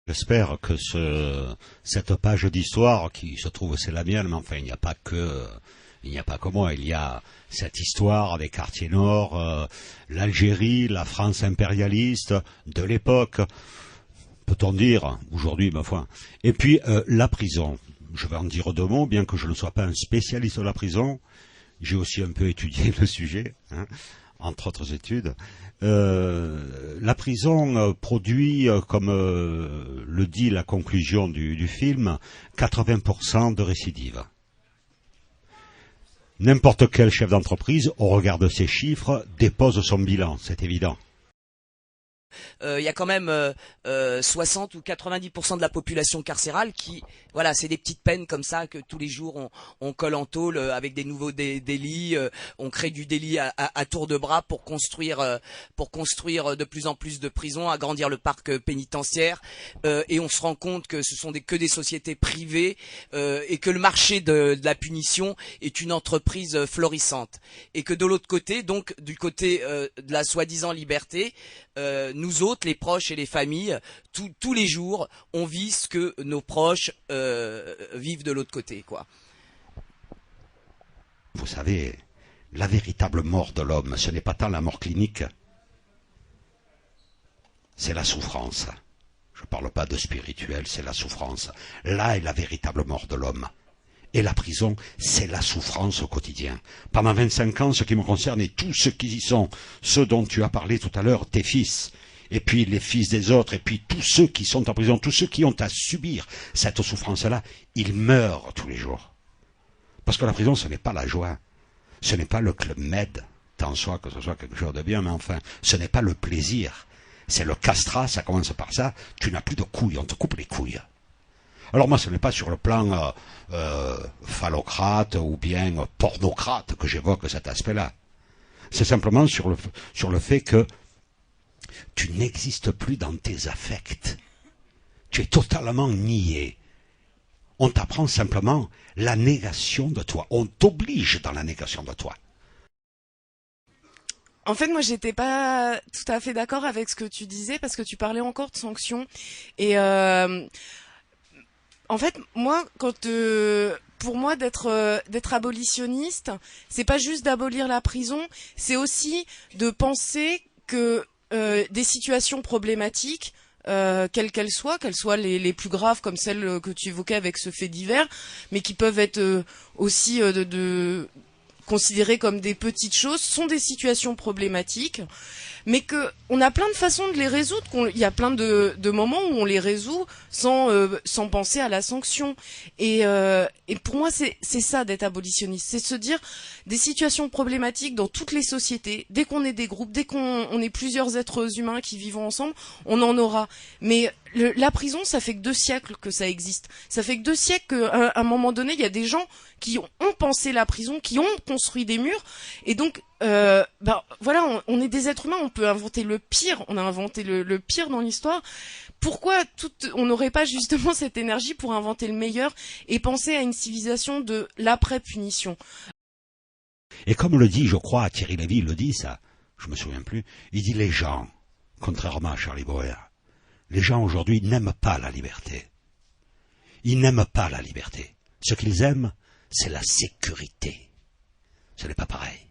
J'espère que cette page d'histoire qui se trouve, c'est la mienne, mais enfin, il n'y a pas que moi. Il y a cette histoire des quartiers nord, l'Algérie, la France impérialiste de l'époque, peut-on dire, aujourd'hui, ma foi. Et puis, la prison. Je vais en dire deux mots, bien que je ne sois pas un spécialiste de la prison. J'ai aussi un peu étudié le sujet, hein, entre autres études. La prison produit, comme le dit la conclusion du film, 80% de récidive. N'importe quel chef d'entreprise, au regard de ces chiffres, dépose son bilan, c'est évident. Il y a quand même 60 ou 90% de la population carcérale qui, voilà, c'est des petites peines comme ça que tous les jours on colle en tôle avec des nouveaux délits, on crée du délit à tour de bras pour construire de plus en plus de prisons, agrandir le parc pénitentiaire, et on se rend compte que ce sont que des sociétés privées et que le marché de la punition est une entreprise florissante, et que de l'autre côté, donc du côté de la soi-disant liberté, nous autres, les proches et les familles, tous les jours, on vit ce que nos proches vivent de l'autre côté, quoi. Vous savez, la véritable mort de l'homme, ce n'est pas tant la mort clinique, c'est la souffrance. Je ne parle pas de spirituel, c'est la souffrance. Là est la véritable mort de l'homme. Et la prison, c'est la souffrance au quotidien. Pendant 25 ans, ce qui me concerne, et tous ceux qui y sont, ceux dont tu as parlé tout à l'heure, tes fils, et puis les fils des autres, et puis tous ceux qui sont en prison, tous ceux qui ont à subir cette souffrance-là, ils meurent tous les jours. Parce que la prison, ce n'est pas la joie. Ce n'est pas le club med, tant soit que ce soit quelque chose de bien, mais enfin, ce n'est pas le plaisir. C'est le castrat, ça commence par ça, tu n'as plus de couilles, on te coupe les couilles. Alors moi, ce n'est pas sur le plan phallocrate ou bien pornocrate que j'évoque cet aspect-là. C'est simplement sur le fait que tu n'existes plus dans tes affects. Tu es totalement nié. On t'apprend simplement la négation de toi. On t'oblige dans la négation de toi. En fait, moi, j'étais pas tout à fait d'accord avec ce que tu disais parce que tu parlais encore de sanctions et en fait, moi, pour moi d'être abolitionniste, c'est pas juste d'abolir la prison, c'est aussi de penser que des situations problématiques, quelles qu'elles soient les plus graves comme celles que tu évoquais avec ce fait divers, mais qui peuvent être aussi considérées comme des petites choses, sont des situations problématiques, mais que on a plein de façons de les résoudre. Il y a plein de moments où on les résout sans penser à la sanction. Et pour moi, c'est ça d'être abolitionniste, c'est de se dire des situations problématiques dans toutes les sociétés. Dès qu'on est des groupes, dès qu'on est plusieurs êtres humains qui vivent ensemble, on en aura. Mais la prison, ça fait que 2 siècles que ça existe. Ça fait que 2 siècles qu'à un moment donné, il y a des gens qui ont pensé la prison, qui ont construit des murs. Et donc, voilà, on est des êtres humains, on peut inventer le pire. On a inventé le pire dans l'histoire. Pourquoi on n'aurait pas justement cette énergie pour inventer le meilleur et penser à une civilisation de l'après-punition? Et comme le dit, je crois, Thierry Lévy le dit ça, je me souviens plus, il dit les gens, contrairement à Charlie Breuer, les gens aujourd'hui n'aiment pas la liberté. Ils n'aiment pas la liberté. Ce qu'ils aiment, c'est la sécurité. Ce n'est pas pareil.